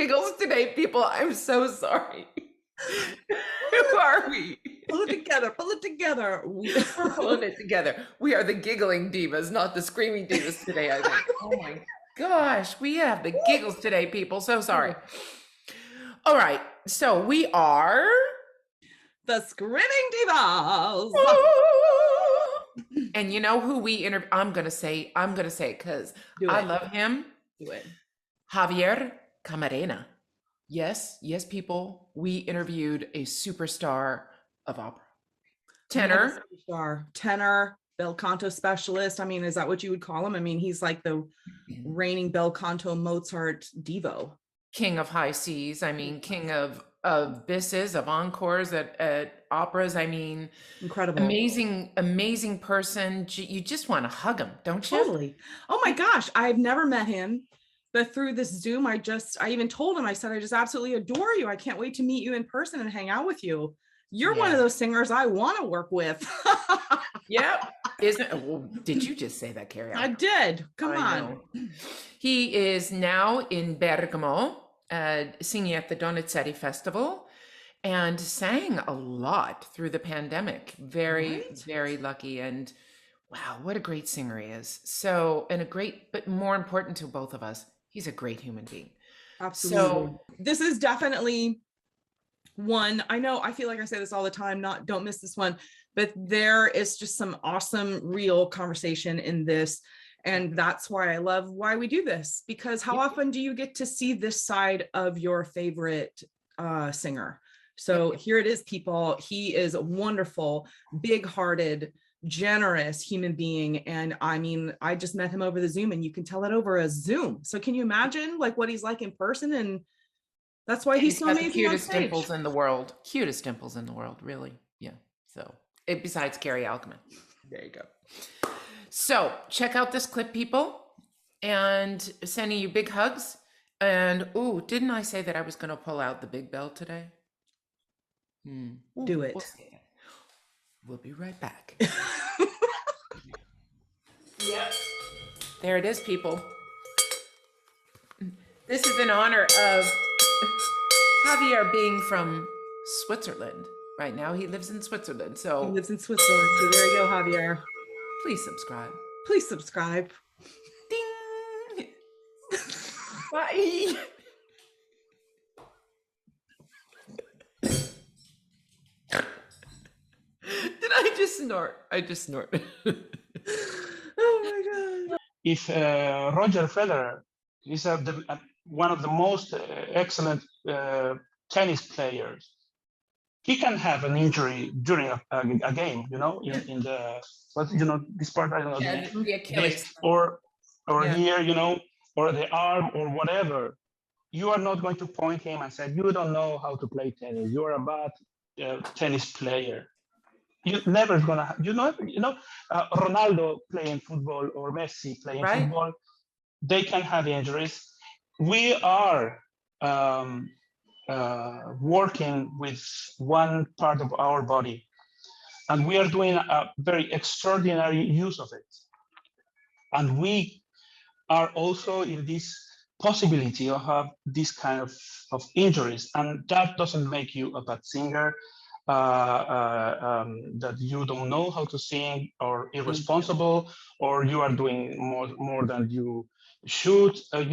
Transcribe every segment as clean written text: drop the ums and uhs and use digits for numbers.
giggles today, people. I'm so sorry. Who are we? Pull it together. Pull it together. We're pulling it together. We are the giggling divas, not the screaming divas today, I think. Oh my gosh, we have the giggles today, people. So sorry. All right, so we are The Screaming Divas. And you know who we interview? I'm gonna say it because I love him. Do it. Javier Camarena. Yes, people. We interviewed a superstar of opera. Tenor, bel canto specialist. I mean, is that what you would call him? I mean, he's like the reigning bel canto Mozart divo. King of high C's. I mean, king of bisses, of encores at operas. I mean, incredible, amazing person. You just want to hug him, don't you? Totally. Oh my gosh, I've never met him, but through this Zoom, I even told him, I said, I just absolutely adore you. I can't wait to meet you in person and hang out with you. You're one of those singers I want to work with. Yep. Did you just say that, Carrie? I did. Come on. He is now in Bergamo, singing at the Donizetti Festival, and sang a lot through the pandemic. Very lucky. And wow, what a great singer he is. So, and but more important to both of us, he's a great human being. Absolutely. So this is definitely one. I know, I feel like I say this all the time, don't miss this one, but there is just some awesome, real conversation in this. And that's why I love why we do this, because how often do you get to see this side of your favorite singer? So here it is, people. He is a wonderful, big-hearted, generous human being. And I mean, I just met him over the Zoom, and you can tell it over a Zoom. So can you imagine like what he's like in person? And that's why he's so amazing. Cutest dimples in the world. Cutest dimples in the world, really. Yeah. So besides Carrie Alckman. There you go. So check out this clip, people, and sending you big hugs. And didn't I say that I was going to pull out the big bell today? Do it. We'll be right back. Yep. There it is, people. This is in honor of Javier being from Switzerland. Right now, he lives in Switzerland. So he lives in Switzerland. So there you go, Javier. Please subscribe. Please subscribe. Ding. Bye. Did I just snort? I just snort. Oh my God. If Roger Federer is one of the most excellent tennis players, he can have an injury during a game, in the, this part, I don't know, the Achilles. Or here, or the arm or whatever. You are not going to point him and say, you don't know how to play tennis. You are a bad tennis player. You're never gonna, Ronaldo playing football or Messi playing football, they can have injuries. We are working with one part of our body, and we are doing a very extraordinary use of it. And we are also in this possibility of have this kind of injuries, and that doesn't make you a bad singer, that you don't know how to sing, or irresponsible, or you are doing more than you should, and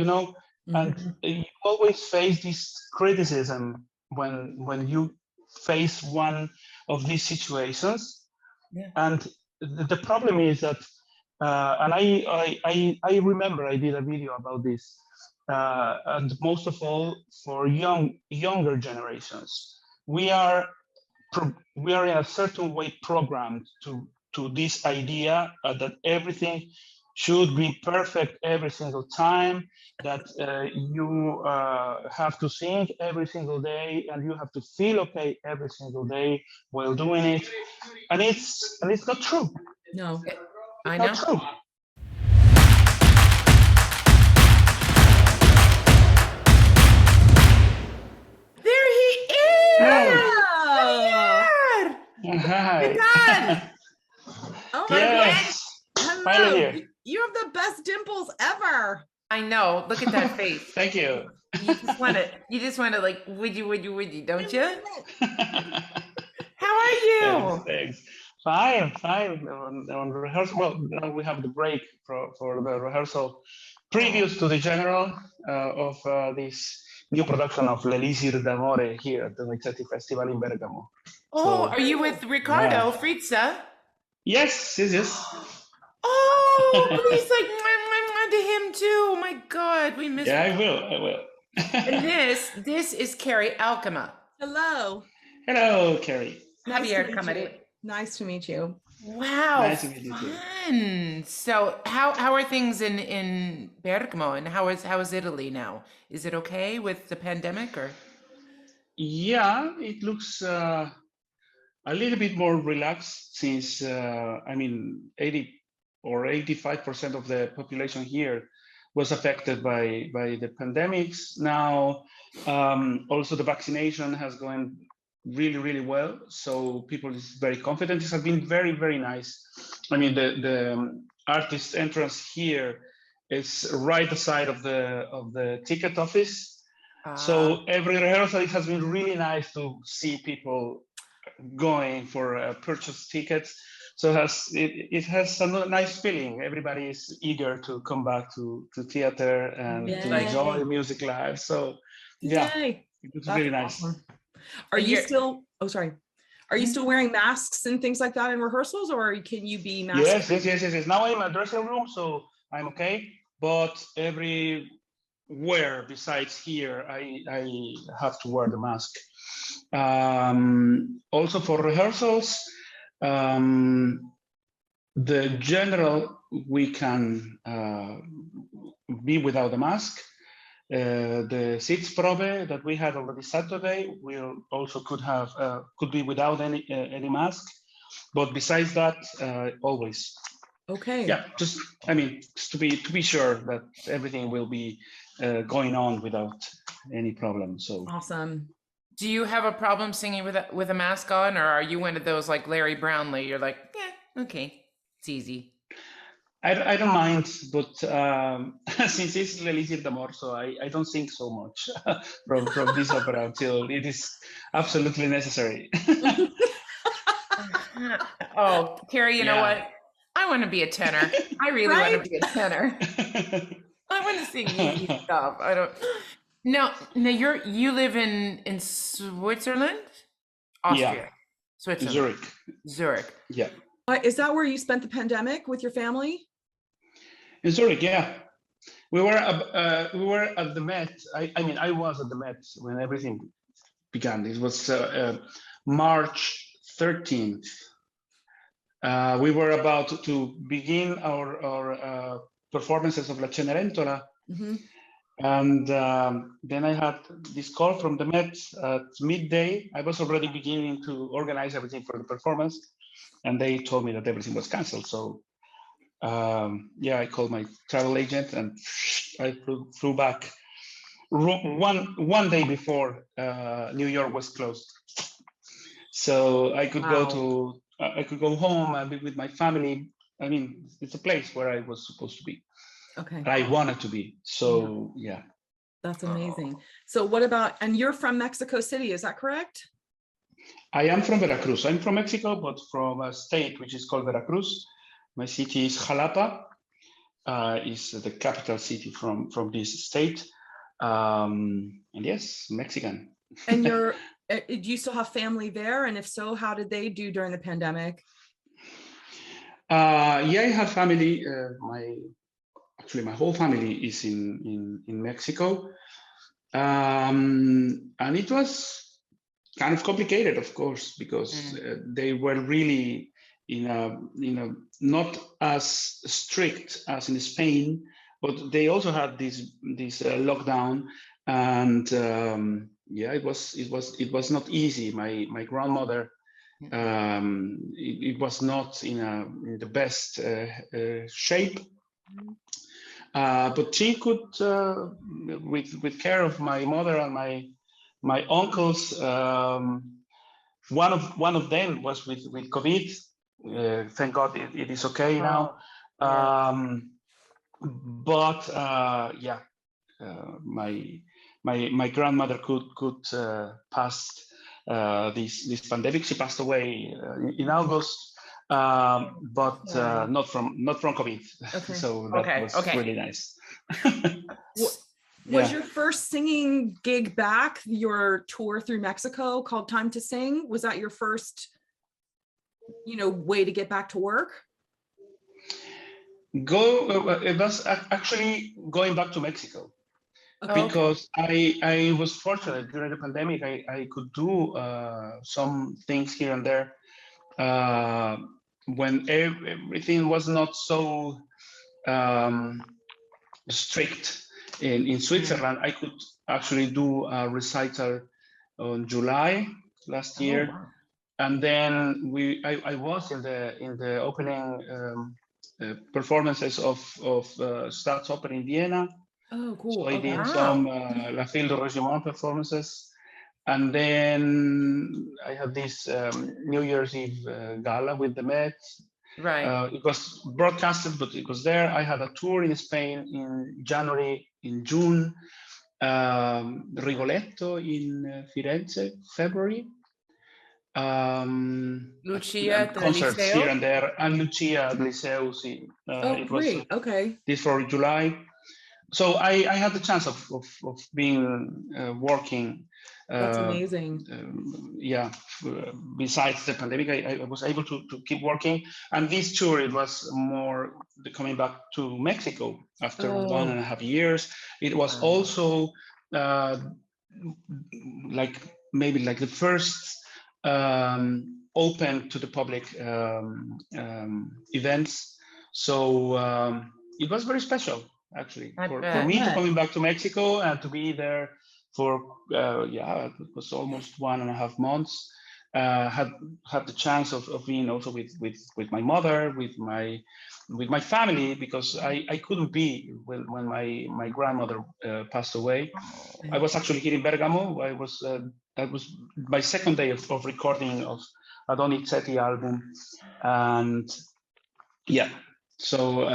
you always face this criticism when you face one of these situations. And the problem is that, and I remember I did a video about this, and most of all for younger generations, we are in a certain way programmed to this idea that everything should be perfect every single time, that you have to sing every single day, and you have to feel okay every single day while doing it, and it's not true. No, I know. Not true. There he is. Hey. Hi. Hi. Oh my Yes. God. Hello. Finally here. You have the best dimples ever. I know. Look at that face. Thank you. You just want to like, would you, don't you? How are Thanks, you? thanks. Fine, fine. On rehearsal, well, now we have the break for the rehearsal previous to the general of this new production of L'Elisir d'Amore here at the Donizetti Festival in Bergamo. Oh, So, are you with Ricardo yeah. Frizza? Yes, yes, yes. Oh, please, like, mwah, mwah, mwah to him too. Oh my God, we miss. Yeah, I Ricardo. will, I will. And this is Carrie Alcama. Hello. Hello, Carrie. Nice to Javier meet Camarena. you. Nice to meet you. Wow, Nice to meet you too. fun. So how are things in Bergamo, and how is Italy now? Is it okay with the pandemic, or? Yeah, it looks a little bit more relaxed since, I mean, 80 or 85% of the population here was affected by the pandemics. Now, also the vaccination has gone really, really well. So people is very confident. This has been very, very nice. I mean, the artist entrance here is right aside of the ticket office. So every rehearsal, it has been really nice to see people going for purchase tickets. So it has a nice feeling. Everybody is eager to come back to theater and to enjoy music live. So yeah, Yay. it's That's really nice. awesome. Are you still, oh, sorry. Are you still wearing masks and things like that in rehearsals, or can you be masked? Yes. Now I'm in a dressing room, so I'm okay. But everywhere besides here, I have to wear the mask. Also for rehearsals, the general, we can be without a mask. The sixth probe that we had already Saturday, we also could be without any mask. But besides that, always. Okay. Yeah, just to be sure that everything will be going on without any problem. So awesome. Do you have a problem singing with a mask on, or are you one of those like Larry Brownlee? You're like, yeah, okay, it's easy. I don't mind, but since it's L'Elisir d'Amore, so I don't think so much from this opera until it is absolutely necessary. Oh, Carrie, you know what? I want to be a tenor. I really want to be a tenor. I want to sing easy stuff. I don't. No, you live in Switzerland, Austria, Switzerland, Zurich. Yeah. Is that where you spent the pandemic with your family? In Zurich, yeah. We were at the Met. I was at the Met when everything began. It was March 13th. We were about to begin our performances of La Cenerentola. Mm-hmm. And then I had this call from the Met at midday. I was already beginning to organize everything for the performance, and they told me that everything was canceled. So I called my travel agent and I flew back one day before New York was closed. So I could go home and be with my family. I mean, it's a place where I was supposed to be. Okay. I wanted to be. So yeah. That's amazing. So what about, and you're from Mexico City, is that correct? I am from Veracruz. I'm from Mexico, but from a state which is called Veracruz. My city is Jalapa, is the capital city from this state. And yes, Mexican. And do you still have family there? And if so, how did they do during the pandemic? I have family. My whole family is in Mexico. And it was kind of complicated, of course, because they were really in a not as strict as in Spain, but they also had this lockdown, and it was not easy. My grandmother, it was not in the best shape, but she could, with care of my mother and my uncles. One of them was with COVID. Thank God it is okay now. But my grandmother could pass this pandemic. She passed away in August, but not from COVID. Okay. So that was really nice. Was your first singing gig back your tour through Mexico called Time to Sing? Was that your first, way to get back to work? It was actually going back to Mexico. Because I was fortunate during the pandemic. I could do some things here and there when everything was not so strict in Switzerland. I could actually do a recital on July last year, wow. And then I was in the opening performances of Staatsoper in Vienna. Oh, cool. So I did some La Fille de Regiment performances. And then I had this New Year's Eve gala with the Met. Right. It was broadcasted, but it was there. I had a tour in Spain in January, in June, Rigoletto in Firenze, February. Lucia at the concerts Liceo? Here and there, and Lucia at Liceo. It great. Okay. This for July. So I had the chance of being working. That's amazing. Besides the pandemic, I was able to keep working. And this tour, it was more coming back to Mexico after 1.5 years. It was also maybe the first open to the public events. So it was very special. Actually, for me to coming back to Mexico and to be there for it was almost 1.5 months. Had the chance of being also with my mother, with my family, because I couldn't be when my grandmother passed away. I was actually here in Bergamo. That was my second day of recording of Adonizetti album, and so.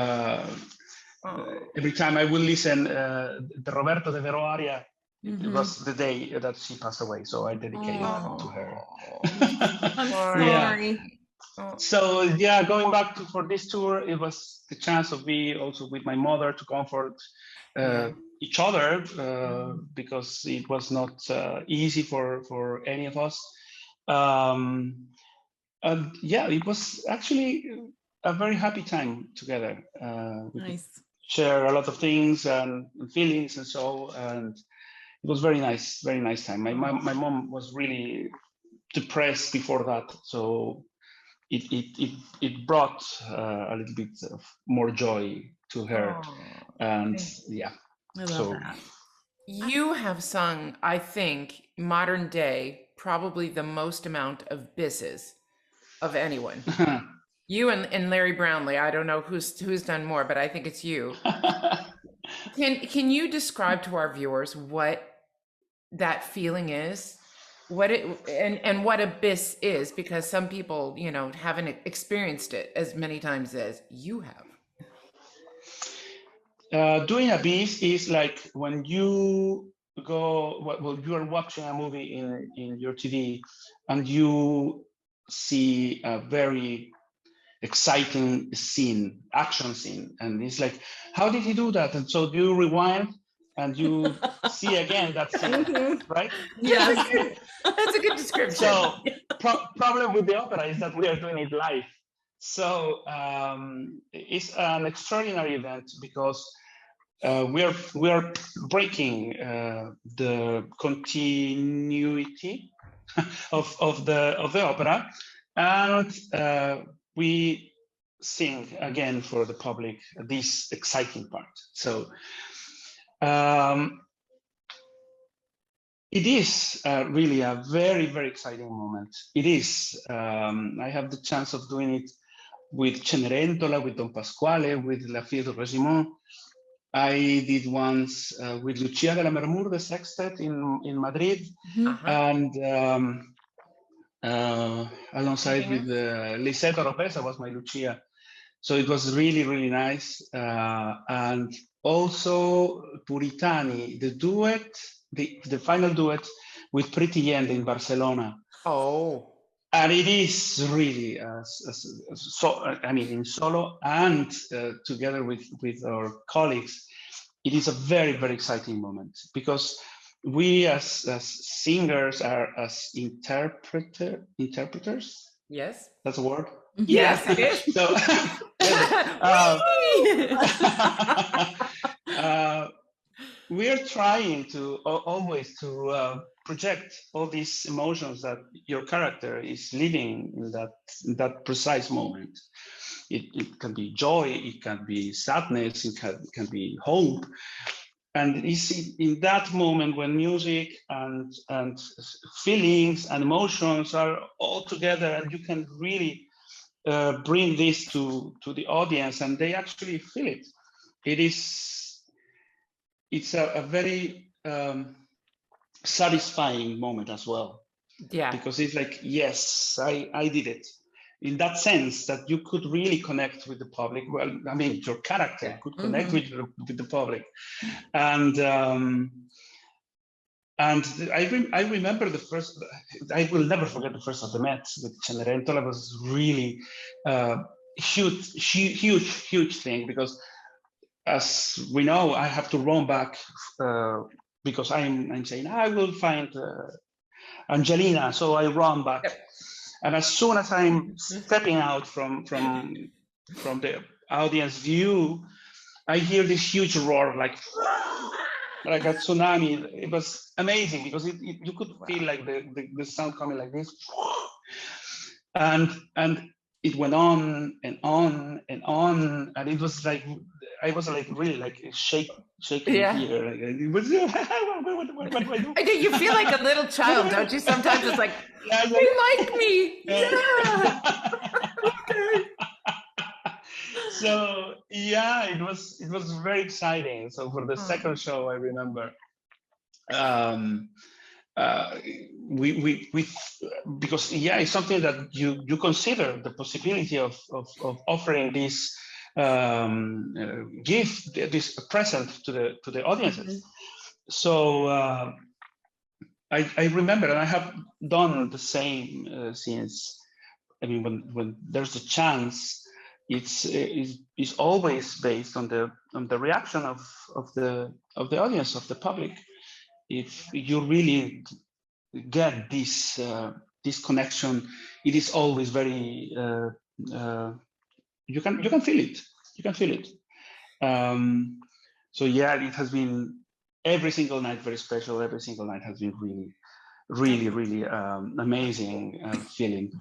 Every time I will listen the Roberto De Vero aria, it was the day that she passed away, so I dedicated it to her. I'm sorry. So going back for this tour, it was the chance of being also with my mother to comfort each other because it was not easy for any of us. And it was actually a very happy time together. Nice. Share a lot of things and feelings and it was very nice time. My mom was really depressed before that, so it brought a little bit of more joy to her. And I love that. You have sung, I think, modern day, probably the most amount of bisses of anyone. You and Larry Brownlee. I don't know who's done more, but I think it's you. Can you describe to our viewers what that feeling is, what a bis is? Because some people, haven't experienced it as many times as you have. Doing a bis is like when you you are watching a movie in your TV and you see a very exciting action scene, and it's like, how did he do that? And so you rewind and you see again that scene, right? Yes. That's a good description. So problem with the opera is that we are doing it live. So it's an extraordinary event because we are breaking the continuity of the opera, and we sing again for the public this exciting part. So it is really a very, very exciting moment. It is. I have the chance of doing it with Cenerentola, with Don Pasquale, with La Fille de Regiment. I did once with Lucia de la Mermur, the sextet in Madrid, and alongside with Lisetta Oropesa was my Lucia. So it was really, really nice. And also Puritani, the duet the final duet with Pretty End in Barcelona. Oh. And it is really so. I mean, in solo and together with our colleagues, it is a very, very exciting moment, because we as singers are as interpreters. Yes. That's a word. Yes, it is. So we are trying to always to project all these emotions that your character is living in that precise moment. It can be joy, it can be sadness, it can be hope. And it's in that moment when music and feelings and emotions are all together, and you can really bring this to the audience, and they actually feel it. It's a very satisfying moment as well. Yeah. Because it's like, yes, I did it. In that sense that you could really connect with the public. Well, I mean, your character could connect with the public. And I remember the first, I will never forget the first time I met with Cenerentola. Was really huge thing, because as we know, I have to run back because I'm saying I will find Angelina, so I run back. Yep. And as soon as I'm stepping out from the audience view, I hear this huge roar, like a tsunami. It was amazing, because you could feel like the sound coming like this, and it went on and on and on, and it was like I was like really like shaking here. Like, it was, what do I do? You feel like a little child, don't you? Sometimes it's like, they like me. Yeah. Okay. So yeah, it was very exciting. So for the second show, I remember we because it's something that you consider the possibility of offering this gift, this present to the audiences. So I remember, and I have done the same since. I mean, when there's a chance, it's always based on the reaction of the audience, of the public. If you really get this connection, it is always very you can feel it. You can feel it. So yeah, it has been every single night very special. Every single night has been really amazing feeling.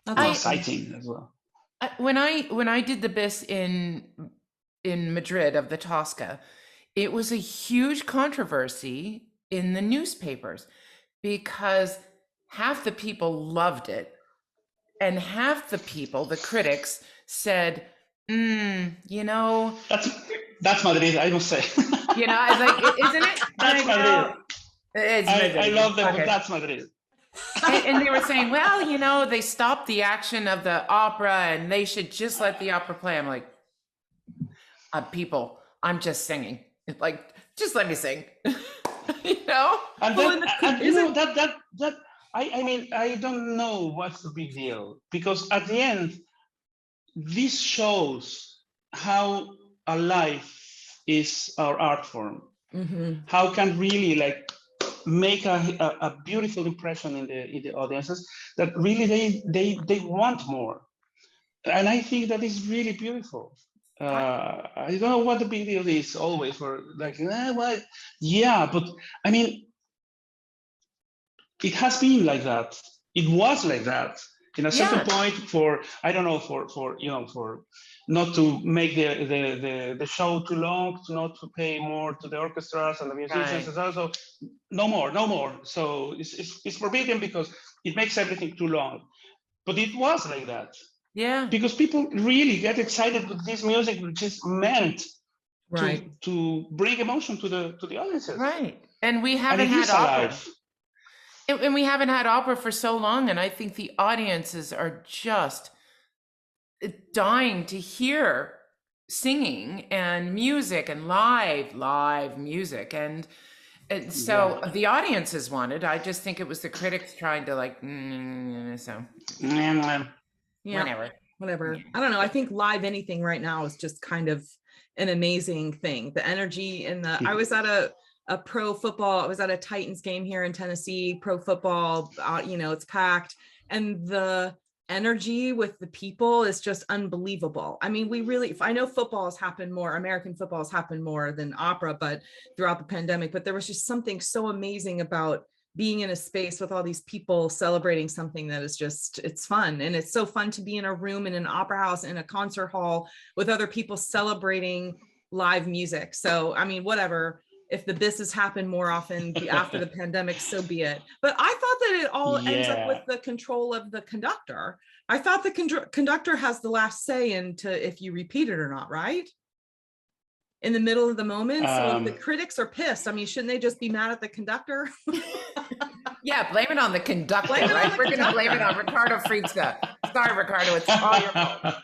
Exciting as well. When I did the bis in Madrid of the Tosca, it was a huge controversy in the newspapers, because half the people loved it and half the people, the critics, said, you know, that's Madrid, I must say. You know, I was like, isn't it? That's Madrid. I love that, but that's Madrid. And they were saying, well, you know, they stopped the action of the opera and they should just let the opera play. I'm like, people, I'm just singing. Like, just let me sing. You know? And then, you know, that I mean, I don't know what's the big deal, because at the end, this shows how alive is our art form. How can really like make a beautiful impression in the audiences, that really they want more. And I think that is really beautiful. I don't know what the big deal is always for like, what? Yeah, but I mean, it has been like that. It was like that in a certain point, for I don't know, for you know, for not to make the show too long, to not to pay more to the orchestras and the musicians, and so no more. So it's forbidden because it makes everything too long. But it was like that. Yeah. Because people really get excited with this music, which is meant to bring emotion to the audiences. Right. And we haven't had opera. And we haven't had opera for so long, and I think the audiences are just dying to hear singing and music and live music. And And so the audiences wanted. I just think it was the critics trying to like, so Yeah, whatever. I don't know. I think live anything right now is just kind of an amazing thing. The energy and I was at a pro football. I was at a Titans game here in Tennessee, pro football, it's packed. And the energy with the people is just unbelievable. I mean, I know football has happened more, American football has happened more than opera, but throughout the pandemic, but there was just something so amazing about being in a space with all these people celebrating something that is just, it's fun. And it's so fun to be in a room in an opera house, in a concert hall with other people celebrating live music. So, I mean, whatever, if the business happened more often after the pandemic, so be it. But I thought that it all ends up with the control of the conductor. I thought the conductor has the last say into if you repeat it or not, right? In the middle of the moment. So if the critics are pissed, I mean, shouldn't they just be mad at the conductor? Yeah, blame it on the conductor, right? We're going to blame it on Ricardo Fritzka. Sorry, Ricardo, it's all your fault.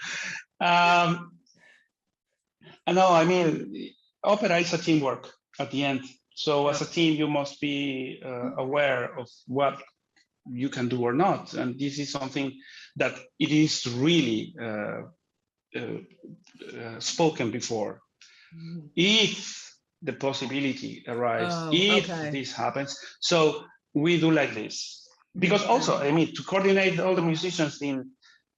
No, I mean, opera is a teamwork at the end. So as a team, you must be aware of what you can do or not. And this is something that it is really spoken before. If the possibility arrives, this happens, so we do like this. Because also, I mean, to coordinate all the musicians in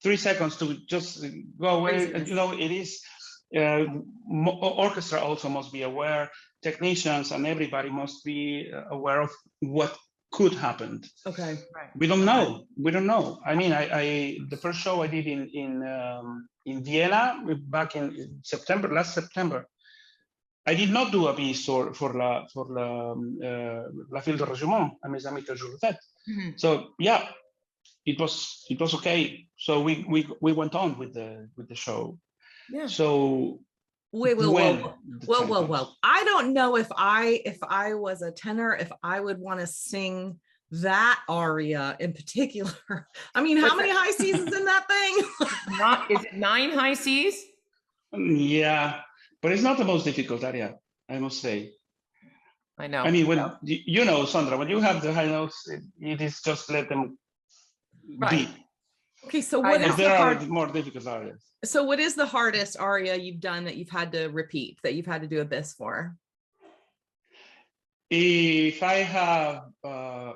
3 seconds to just go away, it is, orchestra also must be aware, technicians and everybody must be aware of what could happen. Okay. We don't know. We don't know. I mean, the first show I did in Vienna back in last Septembre, I did not do a piece for la file de régiment, à mes amis que je le fais. So yeah, it was okay. So we went on with the show. Yeah. So whoa. I don't know if I was a tenor, if I would want to sing that aria in particular. I mean, how many high C's is in that thing? Is it 9 high C's? Yeah. But it's not the most difficult aria, I must say. I know. I mean, Sandra, when you have the high notes, it is just let them be. Okay, so what is there are more difficult arias. So what is the hardest aria you've done that you've had to repeat, that you've had to do a bis for? If I have, I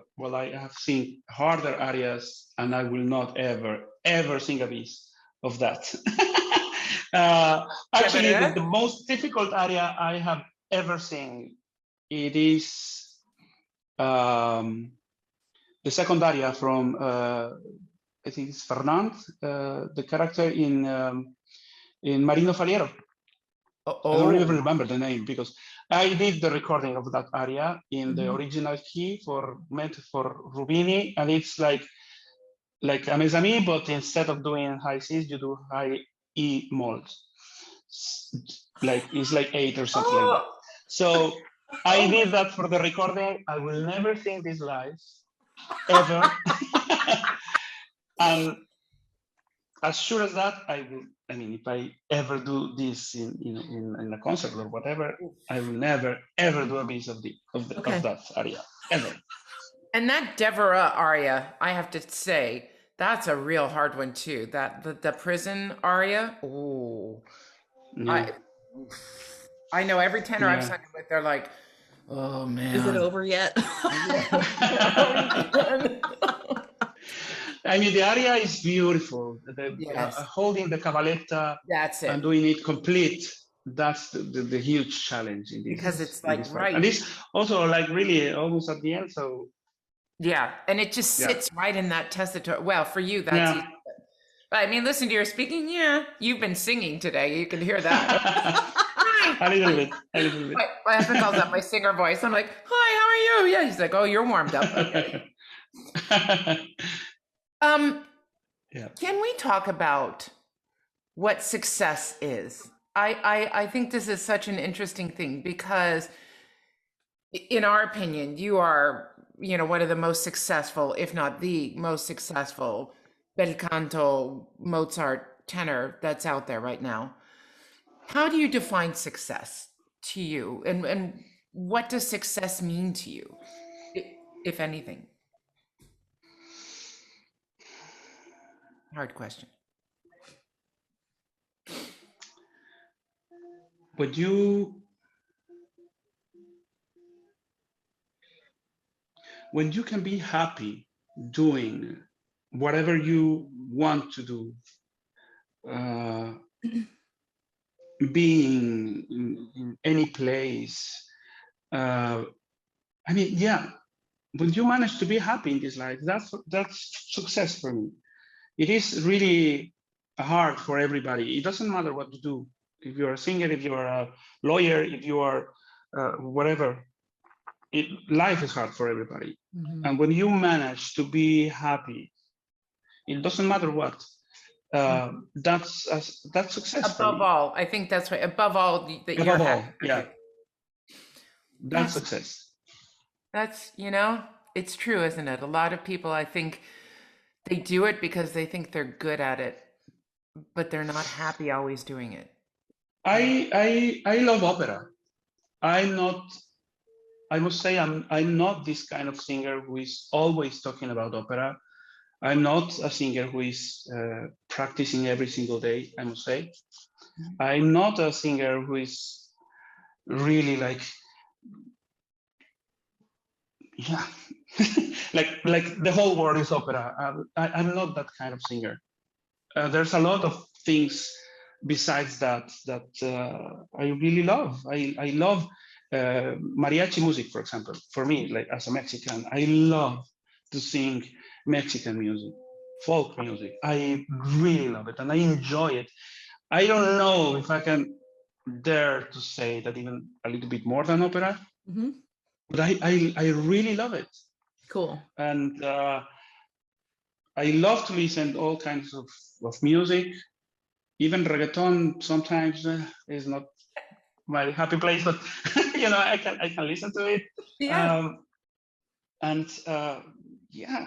have seen harder arias, and I will not ever sing a bis of that. Actually, the most difficult aria I have ever seen, it is the second aria from I think it's Fernand, the character in Marino Faliero. I don't even remember the name because I did the recording of that aria in the original key meant for Rubini, and it's like a Mes Amis, but instead of doing high C's, you do high E mold. It's like 8 or something like that. So I did that for the recording. I will never sing this live, ever. And as sure as that, if I ever do this in a concert or whatever, I will never ever do a piece of that aria, ever. And that Devera aria, I have to say, that's a real hard one too. That the prison aria. Oh, yeah. I know every tenor I've sung with, they're like, oh man, is it over yet? I mean, the aria is beautiful. Holding the cavaletta, that's it, and doing it complete. That's the huge challenge in this. Because it's like right, and it's also like really almost at the end. So yeah, and it just sits right in that tessitura. Well, for you, that's easy. But I mean, listen to your speaking. Yeah, you've been singing today. You can hear that. a little bit. My husband calls up my singer voice. I'm like, hi, how are you? Yeah, he's like, oh, you're warmed up. Okay. Can we talk about what success is? I think this is such an interesting thing because in our opinion, you are, one of the most successful, if not the most successful bel canto Mozart tenor that's out there right now. How do you define success to you? And what does success mean to you, if anything? Hard question. But when you can be happy doing whatever you want to do, being in any place, I mean, yeah, when you manage to be happy in this life, that's success for me. It is really hard for everybody. It doesn't matter what you do. If you're a singer, if you're a lawyer, if you are whatever, life is hard for everybody. Mm-hmm. And when you manage to be happy, it doesn't matter what. That's success. Above all, I think that's right. Above all, that you're happy. Yeah. That's success. That's, you know, it's true, isn't it? A lot of people, I think, they do it because they think they're good at it, but they're not happy always doing it. I love opera. I must say I'm not this kind of singer who is always talking about opera. I'm not a singer who is practicing every single day, I must say. I'm not a singer who is really like, yeah, like the whole world is opera. I'm not that kind of singer. There's a lot of things besides that I really love. I love mariachi music, for example. For me, like as a Mexican, I love to sing Mexican music, folk music. I really love it and I enjoy it. I don't know if I can dare to say that even a little bit more than opera, but I really love it. Cool. And I love to listen to all kinds of music. Even reggaeton sometimes is not my happy place, but you know, I can listen to it. Yeah. Yeah,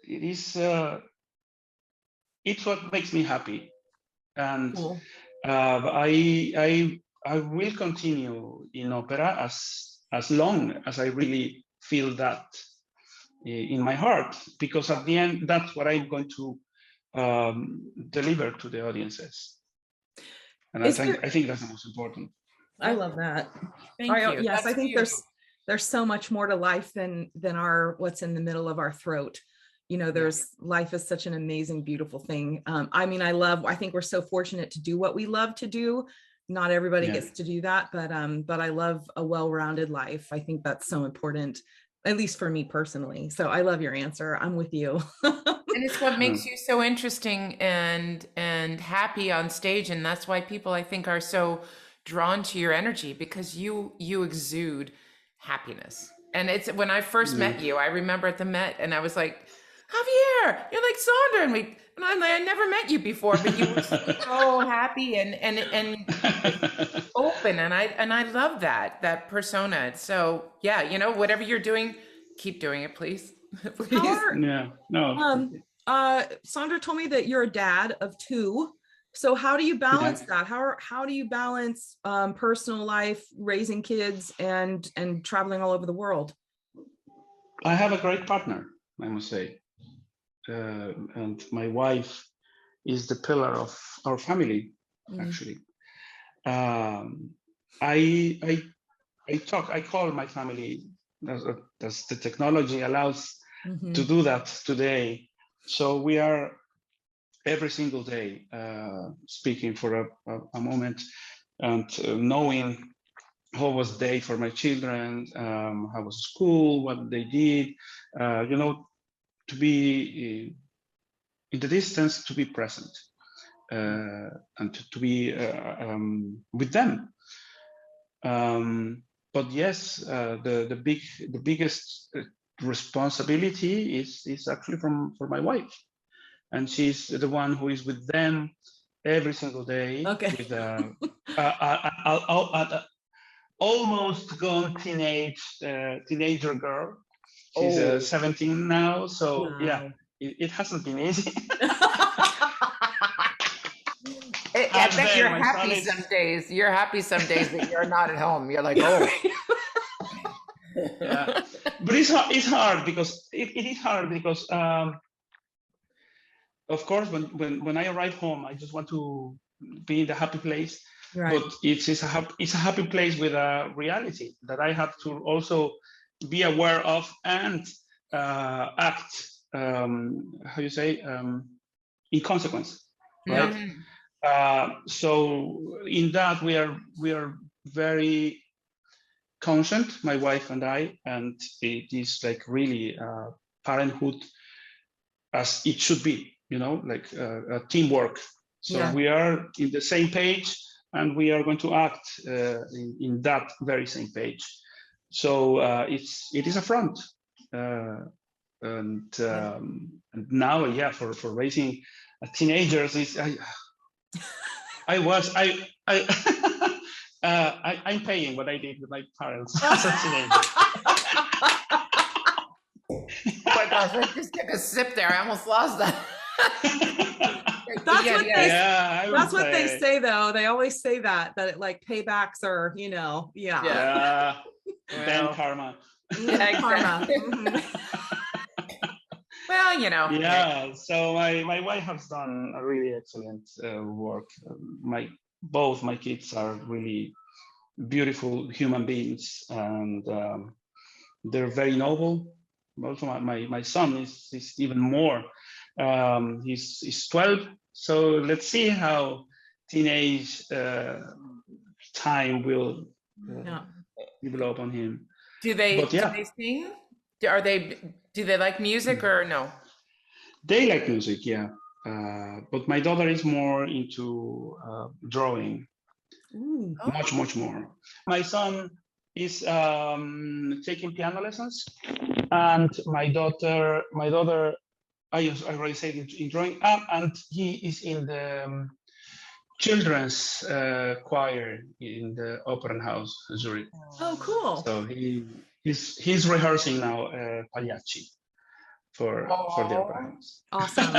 it is. It's what makes me happy, and cool. I will continue in opera as long as I really feel that in my heart, because at the end, that's what I'm going to deliver to the audiences. And I think that's the most important. I love that. Thank you. Yes, That's I think beautiful. there's so much more to life than our what's in the middle of our throat. You know, life is such an amazing, beautiful thing. I mean, I think we're so fortunate to do what we love to do. Not everybody gets to do that, but I love a well-rounded life. I think that's so important, at least for me personally. So I love your answer. I'm with you. And it's what makes you so interesting and happy on stage. And that's why people, I think, are so drawn to your energy, because you exude happiness. And it's when I first met you, I remember at the Met, and I was like, Javier, you're like Sandra, and I'm like, I never met you before, but you were so happy and open, and I love that persona. So yeah, you know, whatever you're doing, keep doing it, please. Please. Sandra told me that you're a dad of 2. So how do you balance that? How do you balance personal life, raising kids, and traveling all over the world? I have a great partner, I must say. And my wife is the pillar of our family, actually. I call my family, as the technology allows to do that today. So we are every single day speaking for a moment and knowing how was the day for my children, how was school, what they did, you know, to be in the distance, to be present and to be with them. But yes, the biggest responsibility is actually for my wife, and she's the one who is with them every single day. Okay. With almost gone teenager girl. She's 17 now, so yeah, it hasn't been easy. I bet you're happy some days. You're happy some days that you're not at home. You're like, oh. it's hard because it is hard because of course when I arrive home, I just want to be in the happy place. Right. But it's a happy place with a reality that I have to also be aware of and act how you say in consequence, right? So in that we are very conscient, my wife and I, and it is like really parenthood as it should be, like a teamwork. So we are in the same page, and we are going to act in that very same page. So it is a front, and now, for raising teenagers, I'm paying what I did with my parents as a teenager. Oh my gosh, I just took a sip there. I almost lost that. That's what they say, though. They always say that like paybacks are, then karma. Karma. Well, Yeah. So my wife has done a really excellent work. Both my kids are really beautiful human beings, and they're very noble. Also, my son is even more. He's 12. So let's see how teenage time will develop on him. Do they sing? Do they like music or no? They like music, yeah. But my daughter is more into drawing. Much more. My son is taking piano lessons, and my daughter, I already said in drawing, and he is in the children's choir in the Opera House, Zurich. Oh, cool! So he's rehearsing now Pagliacci for the Opera House. Awesome.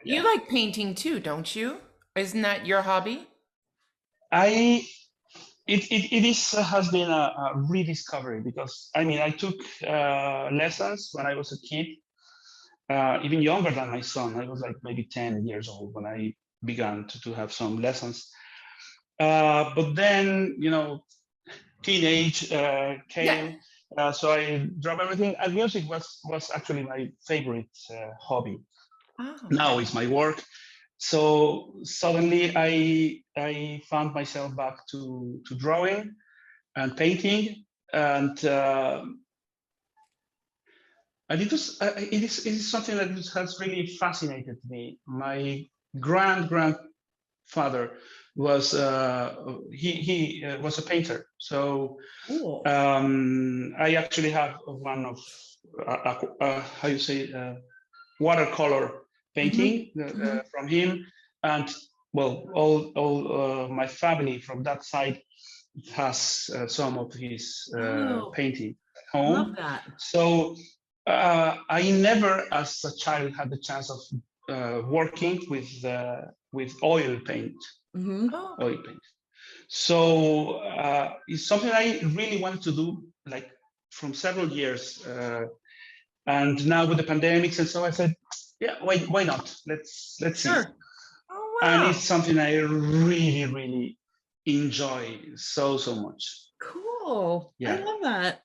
You like painting too, don't you? Isn't that your hobby? It has been a rediscovery, because I took lessons when I was a kid, even younger than my son. I was like maybe 10 years old when I began to have some lessons. But then, teenage came, so I dropped everything. And music was actually my favorite hobby. Now it's my work. So suddenly I found myself back to drawing and painting, and it is something that has really fascinated me. My grandfather was he was a painter. So cool. I actually have one of how you say watercolor painting from him, and all my family from that side has some of his painting at home. Love that. So I never, as a child, had the chance of working with oil paint. Oil paint. So it's something I really wanted to do, like from several years. And now with the pandemics and so, I said, yeah, why not? Let's see. Oh, wow. And it's something I really, really enjoy so much. Cool. Yeah. I love that.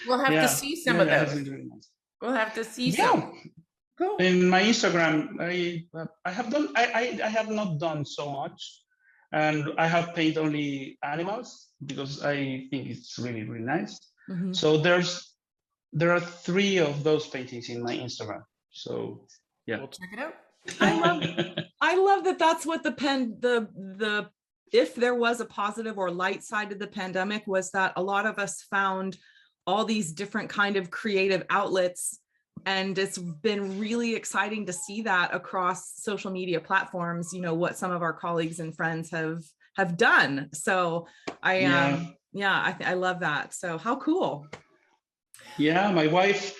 We'll have to see some of those. Nice. We'll have to see some. Cool. In my Instagram, I have not done so much, and I have painted only animals because I think it's really, really nice. So there are 3 of those paintings in my Instagram. So yeah, we'll check it out. I love that. That's what if there was a positive or light side of the pandemic, was that a lot of us found all these different kind of creative outlets, and it's been really exciting to see that across social media platforms, what some of our colleagues and friends have done. So I love that. So how cool. Yeah, my wife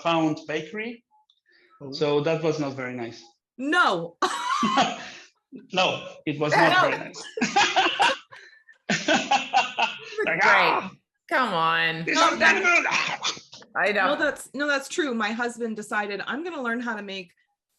found bakery, so that was not very nice. No. No, it was not very nice. Great. Come on. No, I know. That's true. My husband decided I'm going to learn how to make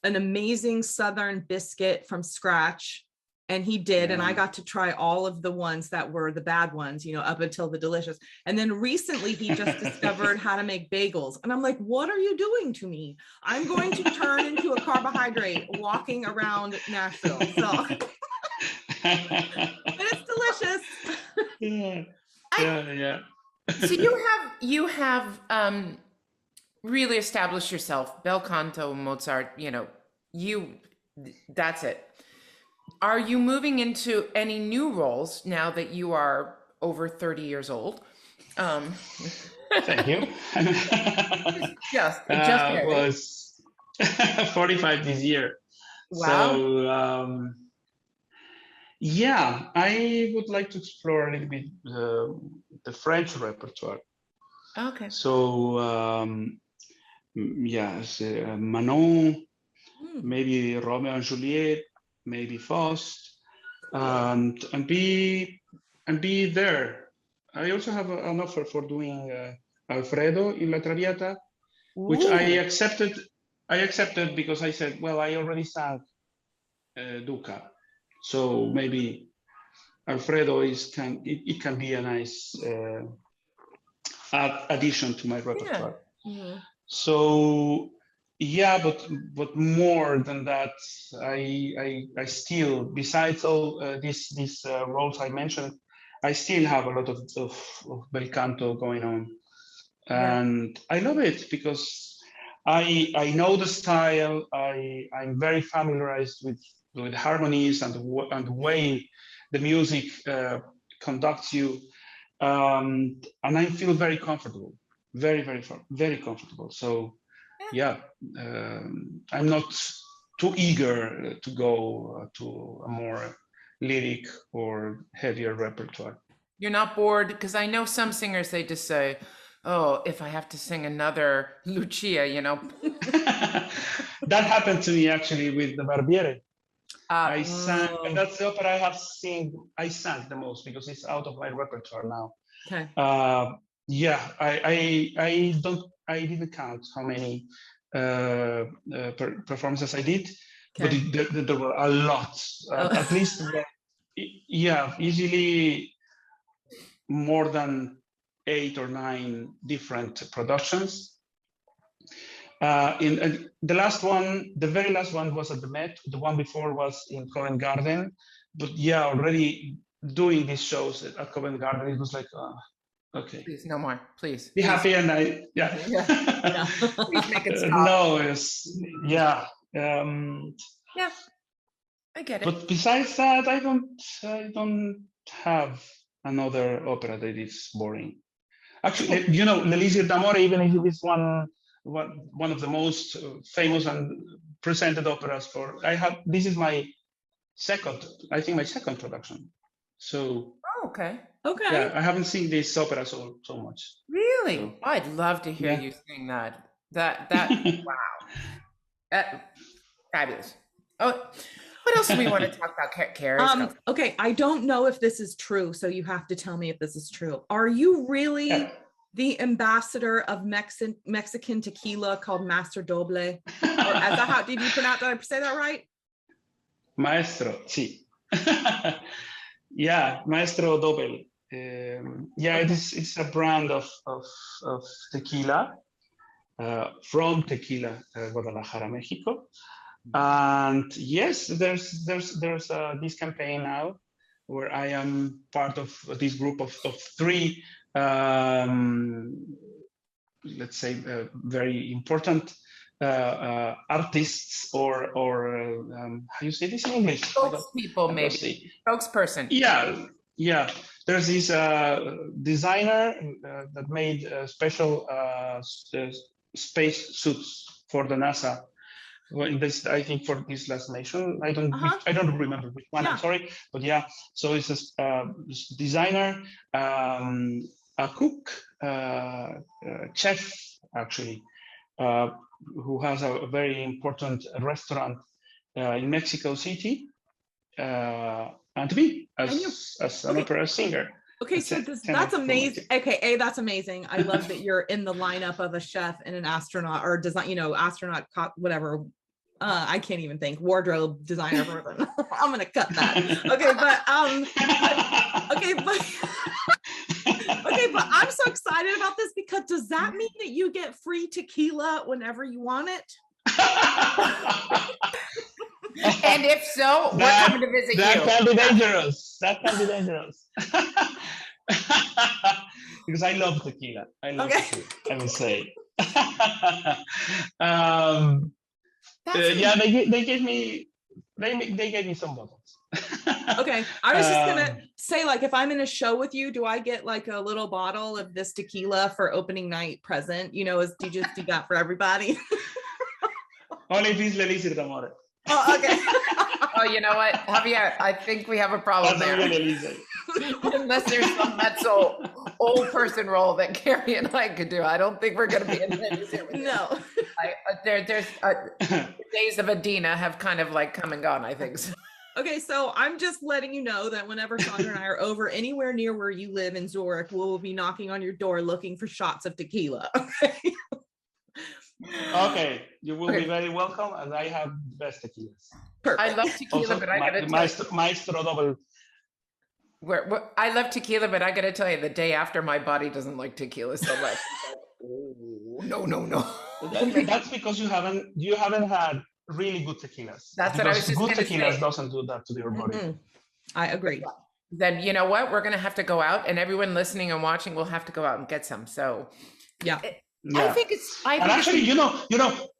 an amazing Southern biscuit from scratch. And he did. And I got to try all of the ones that were the bad ones, up until the delicious. And then recently he just discovered how to make bagels. And I'm like, what are you doing to me? I'm going to turn into a carbohydrate walking around Nashville. So, but it's delicious. Yeah. So you have really established yourself, bel canto, Mozart, that's it. Are you moving into any new roles now that you are over 30 years old? Thank you. just well, it's 45 this year. Wow. So yeah, I would like to explore a little bit the French repertoire. Okay. So yes, Manon, maybe Romeo and Juliet, maybe Faust, and be there. I also have an offer for doing Alfredo in La Traviata, which I accepted. I accepted because I said, well, I already sang Duca, so maybe Alfredo it can be a nice addition to my repertoire. Yeah. So yeah, but more than that, I still, besides all these roles I mentioned, I still have a lot of bel canto going on, and I love it because I know the style. I'm very familiarized with harmonies and the way the music conducts you, and I feel very comfortable, very comfortable. So yeah, I'm not too eager to go to a more lyric or heavier repertoire. You're not bored? Because I know some singers, they just say, oh, if I have to sing another Lucia, That happened to me actually with the Barbiere. I sang, Oh. that's the opera I sang the most because it's out of my repertoire now. Okay. Yeah, I didn't count how many performances I did, but there were a lot. At least, yeah, easily more than 8 or 9 different productions. In the last one, the very last one was at the Met. The one before was in Covent Garden. But yeah, already doing these shows at Covent Garden, it was like, okay. Please, no more, please. Be happy, and Yeah. Please make it stop. No, yeah. Yeah, I get it. But besides that, I don't have another opera that is boring. Actually, L'Elisir d'Amore, even if it is one of the most famous and presented operas this is my second production. So okay. Yeah, I haven't seen this opera so much. Really? So, I'd love to hear you sing that. That wow. Fabulous. Oh, what else do we want to talk about, Carrie? Okay, I don't know if this is true, so you have to tell me if this is true. Are you really the ambassador of Mexican tequila called Master Doble? Or did you pronounce that? Did I say that right? Maestro, sí. Yeah, Maestro Doble. It's a brand of tequila from Tequila, Guadalajara, Mexico. And yes, there's this campaign now where I am part of this group of 3 let's say very important artists or how you say this in English? Spokespeople, maybe. Spokesperson. Yeah. There's this designer that made special space suits for the NASA. Well, I think for this last mission, I don't remember which one. I'm sorry, but yeah. So it's a designer, a cook, chef actually, who has a very important restaurant in Mexico City, and me as an opera singer. Okay, so that's amazing. Okay, that's amazing. I love that you're in the lineup of a chef and an astronaut or design, astronaut, whatever. I can't even think. Wardrobe designer person. I'm gonna cut that. Okay, but I'm so excited about this because does that mean that you get free tequila whenever you want it? And if so, we're coming to visit that you. Can be dangerous. That can be dangerous. Because I love tequila. Tequila, I will say. Yeah, they gave me some bottles. Okay, I was just gonna say, like, if I'm in a show with you, do I get like a little bottle of this tequila for opening night present? As do you just do that for everybody? Only if it's Lelicia Ramore. Oh, okay. Oh, you know what, Javier? I think we have a problem there. Unless there's some mezzo old person role that Carrie and I could do, I don't think we're going to be in there. No. There's days of Adina have kind of like come and gone, I think. So. Okay, so I'm just letting you know that whenever Sandra and I are over anywhere near where you live in Zurich, we'll be knocking on your door looking for shots of tequila. Okay. Okay, you will be very welcome, and I have the best tequilas. Perfect. I love tequila, also, but I gotta tell you, Maestro double. I love tequila, but I gotta tell you, the day after, my body doesn't like tequila so much. Oh, no. That's because you haven't had really good tequilas. That's what I was just good gonna tequilas say. Doesn't do that to your body. Mm-hmm. I agree. Then you know what? We're gonna have to go out, and everyone listening and watching will have to go out and get some. So yeah. I think it's. And actually,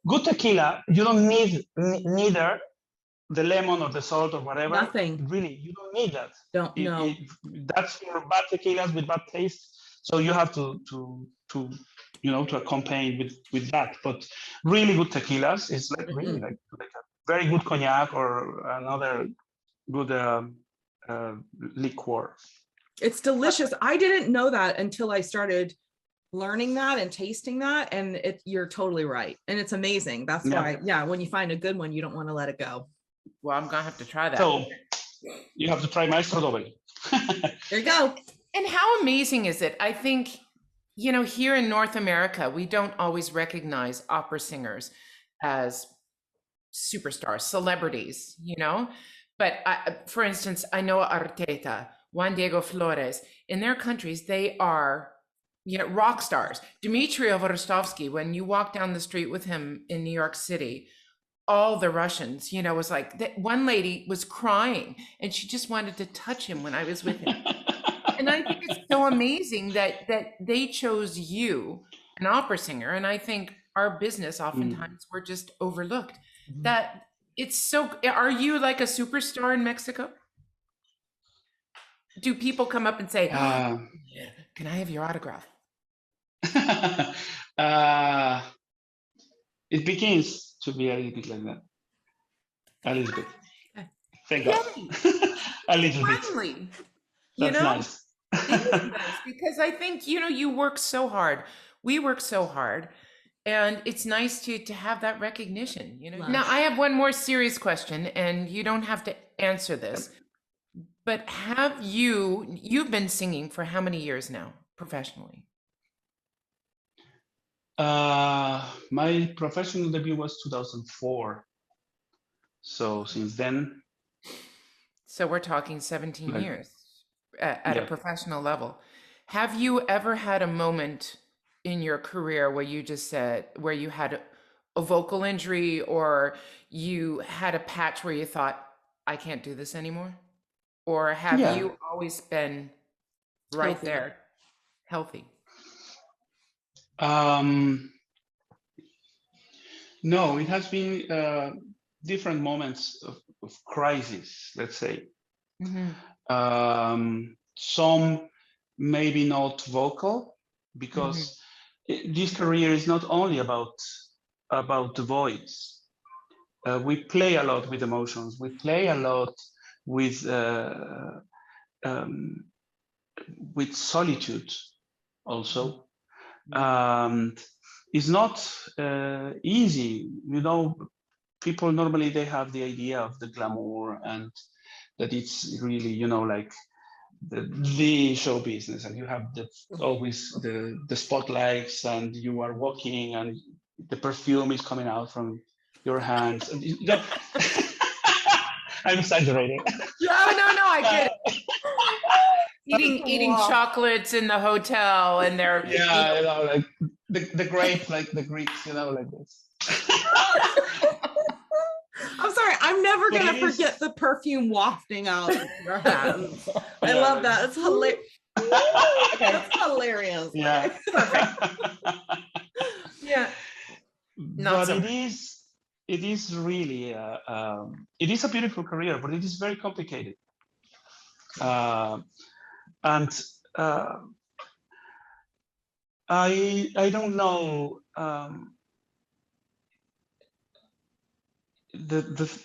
good tequila, you don't need neither the lemon or the salt or whatever. Nothing. Really, you don't need that. No. That's for bad tequilas with bad taste. So you have to accompany with that. But really good tequilas is like really like a very good cognac or another good liqueur. It's delicious. I didn't know that until I started learning that and tasting that, and you're totally right, and it's amazing. That's why, when you find a good one, you don't want to let it go. Well, I'm gonna have to try that. So you have to try Maestro Double. There you go. And how amazing is it? I think here in North America, we don't always recognize opera singers as superstars, celebrities. But for instance, I know Arteta, Juan Diego Flores. In their countries, they are rock stars. Dmitry Rostovsky, when you walk down the street with him in New York City, all the Russians, was like, that one lady was crying and she just wanted to touch him when I was with him. And I think it's so amazing that they chose you, an opera singer. And I think our business, oftentimes we're just overlooked. That it's so, are you like a superstar in Mexico? Do people come up and say, can I have your autograph? It begins to be a little bit like that. A little bit. Thank God. A little Finally, bit. That's nice. It is nice because I think you work so hard. We work so hard, and it's nice to have that recognition. Now I have one more serious question, and you don't have to answer this, but you've been singing for how many years now professionally? My professional debut was 2004. So since then. So we're talking 17 years at a professional level. Have you ever had a moment in your career where you had a vocal injury or you had a patch where you thought, I can't do this anymore? Or have you always been right there, healthy? No, it has been different moments of crisis, let's say. Some maybe not vocal, because this career is not only about the voice. We play a lot with emotions. We play a lot with solitude also. It's not easy. People normally they have the idea of the glamour and that it's really, like the show business, and you have always the spotlights, and you are walking, and the perfume is coming out from your hands. And I'm exaggerating. No, I get it. Eating chocolates in the hotel, and they're like the grapes, like the Greeks, like this. I'm sorry, I'm never gonna forget the perfume wafting out of your hands. I love that. It's hilarious. That's hilarious. Yeah. Perfect. Yeah. But it is really it is a beautiful career, but it is very complicated. And I don't know.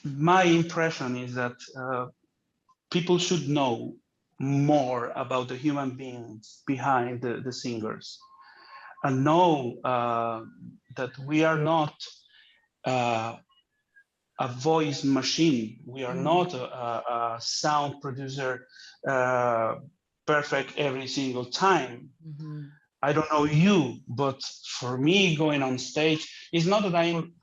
My impression is that people should know more about the human beings behind the singers, and know that we are not a voice machine. We are not a sound producer perfect every single time. I don't know you, but for me, going on stage, it's not that I'm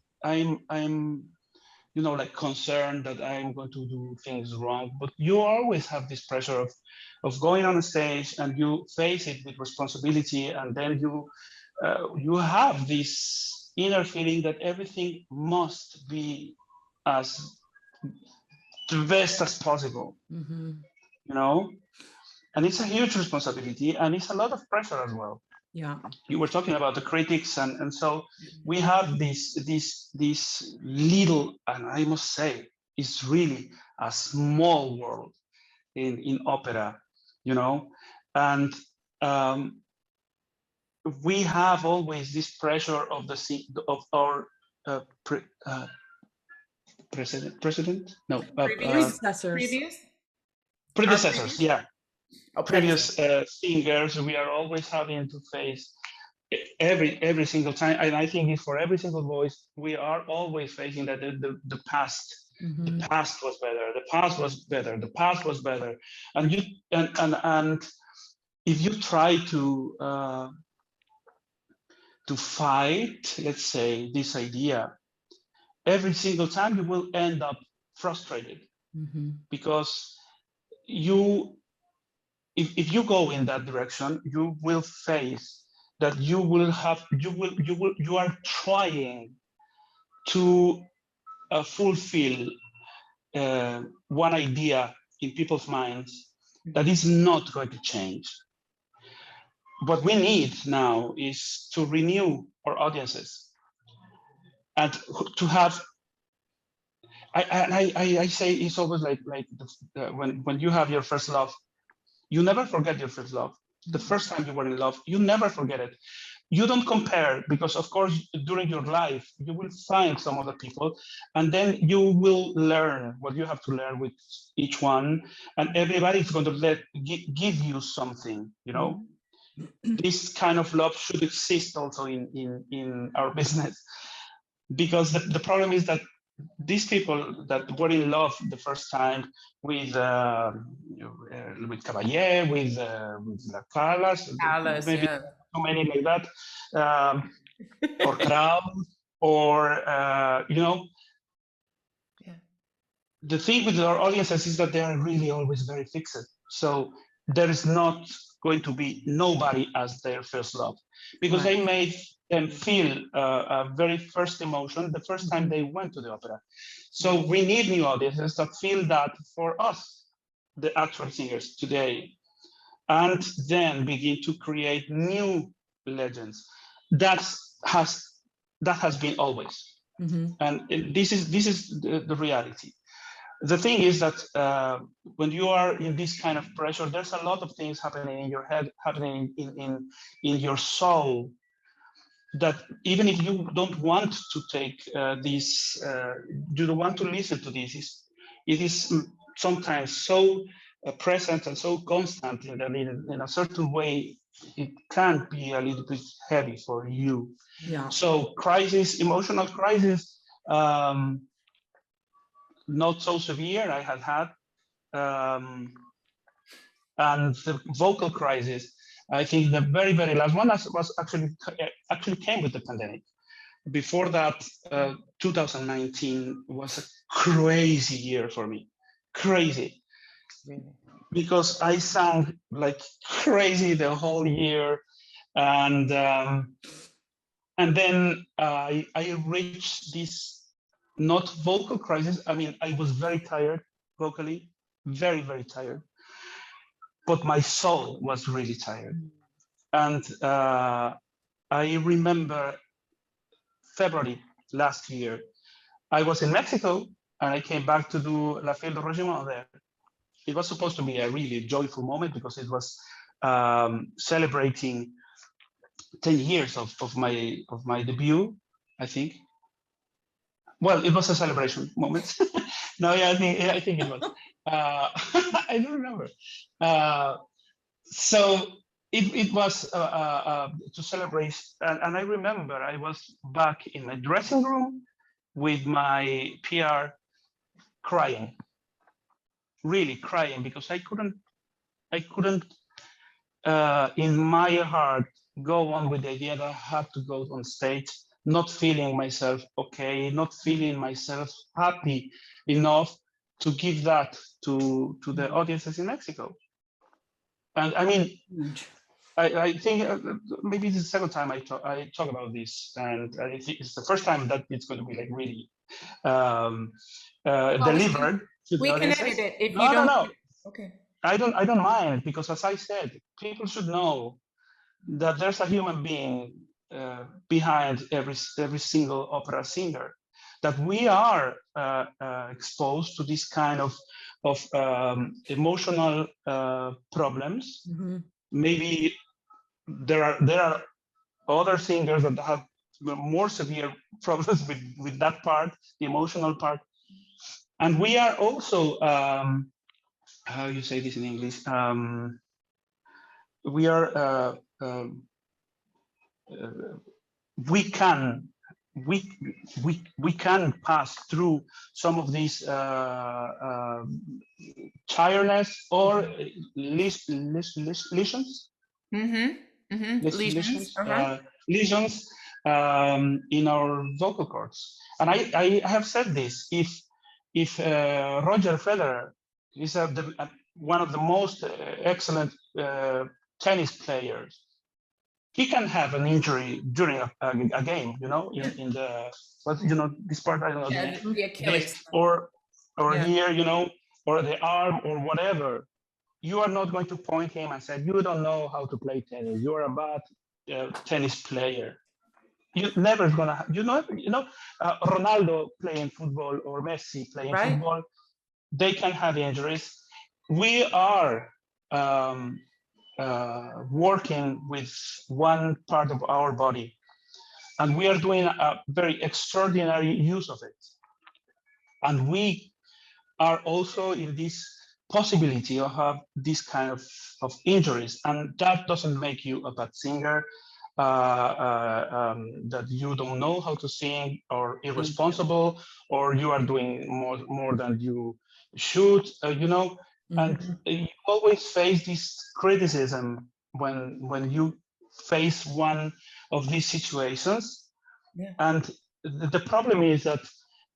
like concerned that I'm going to do things wrong, but you always have this pressure of going on a stage, and you face it with responsibility, and then you have this inner feeling that everything must be as the best as possible, and it's a huge responsibility, and it's a lot of pressure as well. Yeah, you were talking about the critics, and so we have this little, and I must say, it's really a small world in opera, and we have always this pressure of our predecessors, yeah. Previous singers, we are always having to face every single time, and I think for every single voice, we are always facing that the past, the past was better, the past was better, the past was better, and if you try to fight, let's say, this idea, every single time you will end up frustrated, because if you go in that direction, you will face that you are trying to fulfill one idea in people's minds that is not going to change. What we need now is to renew our audiences, and to have. I say it's always like when you have your first love. You never forget your first love. The first time you were in love, you never forget it. You don't compare, because of course, during your life, you will find some other people, and then you will learn what you have to learn with each one, and everybody is going to give you something, This kind of love should exist also in our business, because the problem is that these people that were in love the first time with Caballé, with La Callas, maybe so many like that, or Kraus, or the thing with our audiences is that they are really always very fixed. So there is not going to be nobody as their first love, because they made them feel a very first emotion the first time they went to the opera. So we need new audiences that feel that for us, the actual singers today, and then begin to create new legends. That has been always, and this is the reality. The thing is that when you are in this kind of pressure, there's a lot of things happening in your head, happening in your soul, that even if you don't want to take this, you don't want to listen to this, it is sometimes so present and so constant in a certain way, it can be a little bit heavy for you. Yeah. So emotional crisis, not so severe. I had and the vocal crisis. I think the very, very last one was actually came with the pandemic. Before that, 2019 was a crazy year for me, crazy, because I sang like crazy the whole year, and then I reached this not vocal crisis. I mean, I was very tired vocally, very, very tired, but my soul was really tired. And I remember February last year, I was in Mexico and I came back to do La Fiel de Regiment there. It was supposed to be a really joyful moment because it was celebrating 10 years of my debut, I think. Well, it was a celebration moment. No, yeah, I think it was. I don't remember. So it was to celebrate, and I remember I was back in my dressing room with my PR crying, really crying, because I couldn't in my heart go on with the idea that I had to go on stage, not feeling myself okay, not feeling myself happy enough to give that to the audiences in Mexico. And I mean, I think maybe it's the second time I talk about this, and I think it's the first time that it's going to be like really delivered. We can edit it if you No, don't. no. Okay. I don't mind, because as I said, people should know that there's a human being behind every single opera singer, that we are exposed to this kind of emotional problems. Mm-hmm. Maybe there are other singers that have more severe problems with that part, the emotional part, and we are also how you say this in English? We are we can pass through some of these tiredness or lesions. Lesions in our vocal cords. And I have said this: if Roger Federer is one of the most excellent tennis players, he can have an injury during a game, in the, what, this part, I don't know, the Achilles, or here, or the arm or whatever. You are not going to point him and say, you don't know how to play tennis, you're a bad tennis player. You never gonna, Ronaldo playing football or Messi playing football, they can have injuries. We are working with one part of our body, and we are doing a very extraordinary use of it. And we are also in this possibility of have this kind of injuries, and that doesn't make you a bad singer, that you don't know how to sing, or irresponsible, or you are doing more than you should, and you always face this criticism when you face one of these situations. And the problem is that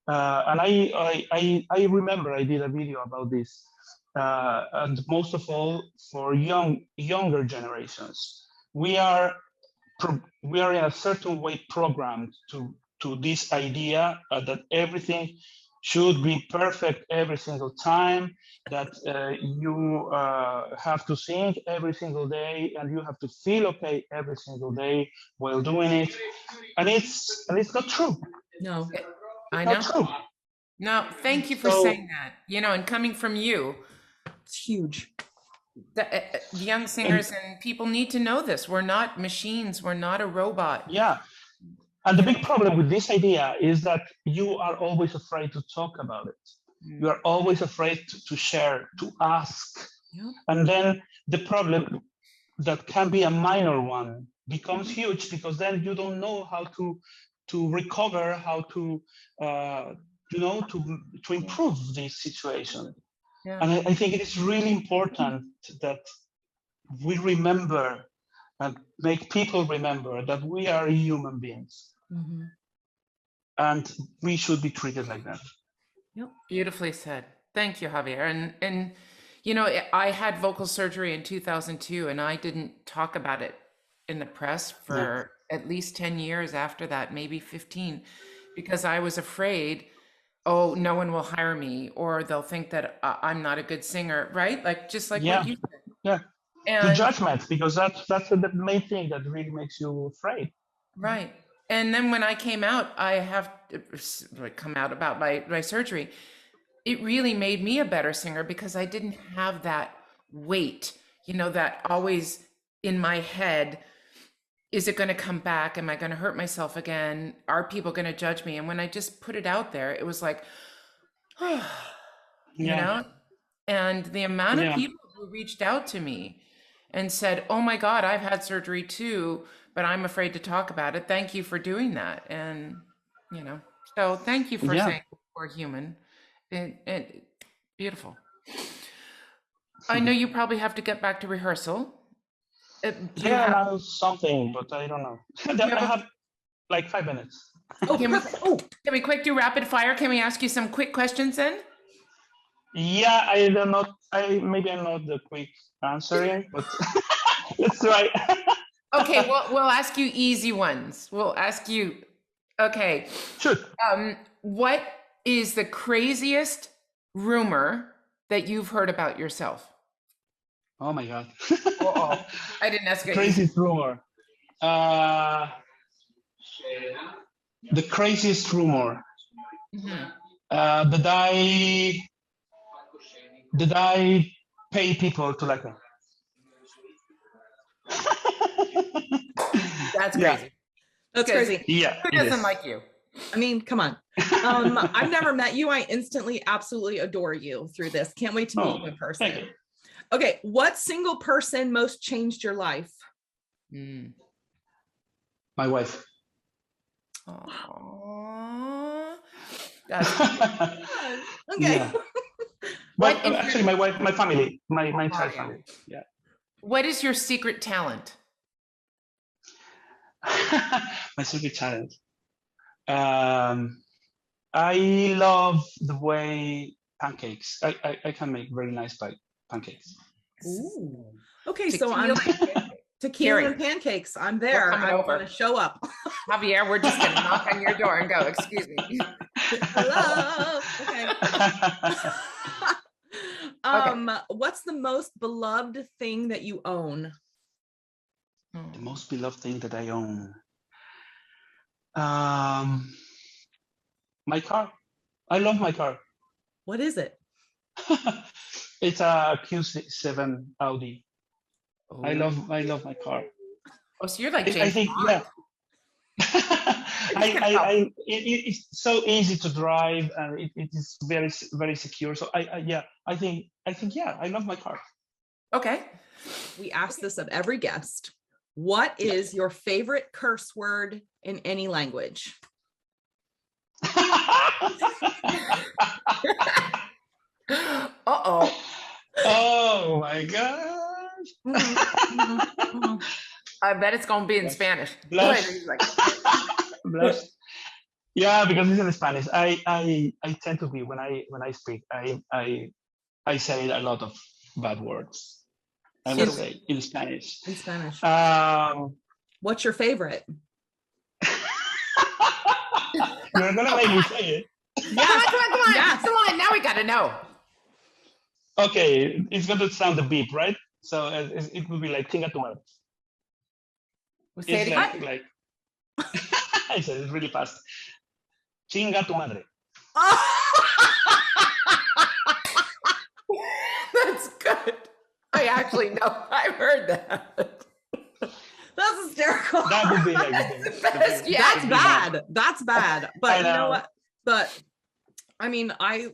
and I remember I did a video about this, and most of all for younger generations, we are in a certain way programmed to this idea that everything should be perfect every single time, that you have to sing every single day, and you have to feel okay every single day while doing it, and it's not true. No. I know. No, thank you for saying that. And coming from you, it's huge. The young singers and people need to know this. We're not machines. We're not a robot. Yeah. And the big problem with this idea is that you are always afraid to talk about it. You are always afraid to share, to ask. Yep. And then the problem that can be a minor one becomes huge, because then you don't know how to recover, how to to improve this situation. Yeah. And I think it is really important that we remember and make people remember that we are human beings, and we should be treated like that. Yep. Beautifully said. Thank you, Javier. And you know, I had vocal surgery in 2002, and I didn't talk about it in the press for at least 10 years after that, maybe 15, because I was afraid, oh, no one will hire me, or they'll think that I'm not a good singer, right? Like just like what you said. Yeah. The And judgment, because that's the main thing that really makes you afraid. right. And then when I came out, I have come out about my surgery. It really made me a better singer because I didn't have that weight, you know, that always in my head. Is it going to come back? Am I going to hurt myself again? Are people going to judge me? And when I just put it out there, it was like, you know, and the amount of people who reached out to me and said, oh my God, I've had surgery too, but I'm afraid to talk about it. Thank you for doing that. And, you know, so thank you for saying we're human. Beautiful. I know you probably have to get back to rehearsal. Now something, but I don't know. I have like 5 minutes. Can we quick do rapid fire? Can we ask you some quick questions then? Yeah, I don't know. Maybe I'm not the quick answering, but let's try. Okay, we'll ask you easy ones. We'll ask you. Okay. Sure. What is the craziest rumor that you've heard about yourself? Oh my God. I didn't ask you. Craziest rumor. The craziest rumor. Did I pay people to like me? That's crazy. That's crazy. Yeah. Who doesn't like you? I mean, come on. I've never met you. I instantly absolutely adore you through this. Can't wait to meet you in person. Thank you. Okay. What single person most changed your life? My wife. Aww. That's Okay. Yeah. But actually, my wife, my family, my entire family. Yeah. What is your secret talent? My secret talent. I love the way pancakes. I can make very nice pancakes. Ooh. Okay, Tequila so I'm tequila Carrie. and pancakes. I'm there. I'm going to show up. Javier, we're just going to knock on your door and go, excuse me. Hello. Okay. What's the most beloved thing that you own? The most beloved thing that I own. My car. I love my car. What is it? It's a Q7 Audi. Oh. I love my car. Oh, so you're like James I think, Bond. it's so easy to drive, and it is very, very secure. So I think I love my car. Okay. We ask this of every guest. What is your favorite curse word in any language? Uh-oh. Oh my gosh. I bet it's going to be in Spanish. Blush. Blush. Yeah, because it's in Spanish. I tend to be when I speak. I say a lot of bad words. I would say in Spanish. In Spanish. What's your favorite? You're gonna make me say it. Yeah, come on. Yes. Come on. Now we gotta know. Okay, it's gonna sound a beep, right? So it will be like chinga tu madre. Say it again. Like I said it really fast. Chinga tu madre. That's good. I actually know. I've heard that. That's hysterical. That would be like the best. Yeah, that's bad. That's bad. But you know what? But I mean, I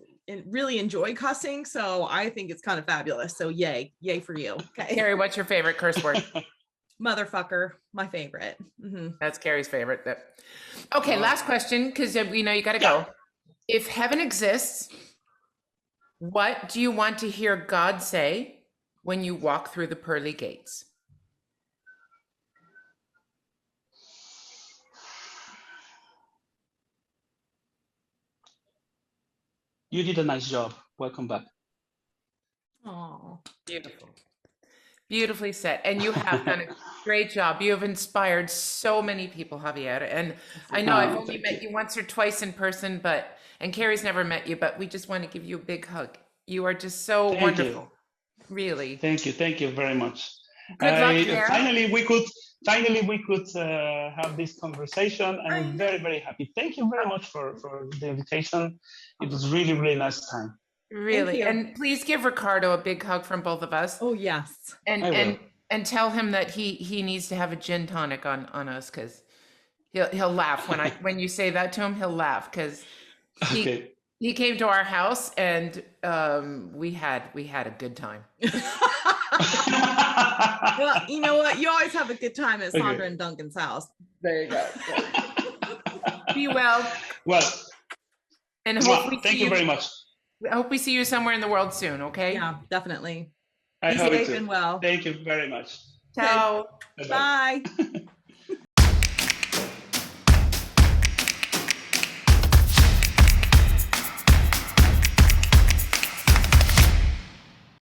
really enjoy cussing, so I think it's kind of fabulous. So yay for you. Okay. Carrie, what's your favorite curse word? Motherfucker, my favorite. That's Carrie's favorite. Okay, last question, because we know you got to go. If heaven exists, What do you want to hear God say when you walk through the pearly gates? You did a nice job. Welcome back. Oh, Beautiful. Beautifully said. And you have done a great job. You have inspired so many people, Javier. And I know I've only met you once or twice in person, and Carrie's never met you, but we just want to give you a big hug. You are just so wonderful. Really. Thank you very much. Good luck there. Finally we could have this conversation. I'm very, very happy. Thank you very much for the invitation. It was really, really nice time. Really. And please give Ricardo a big hug from both of us. Oh, yes. And tell him that he needs to have a gin tonic on us, because he'll laugh when you say that to him. He'll laugh because he came to our house and we had a good time. Well, you know what? You always have a good time at Sandra and Duncan's house. There you go. Be well. Well, and thank you very much. I hope we see you somewhere in the world soon, okay? Yeah, definitely. I Be hope safe it and well. Thank you very much. Ciao. Bye.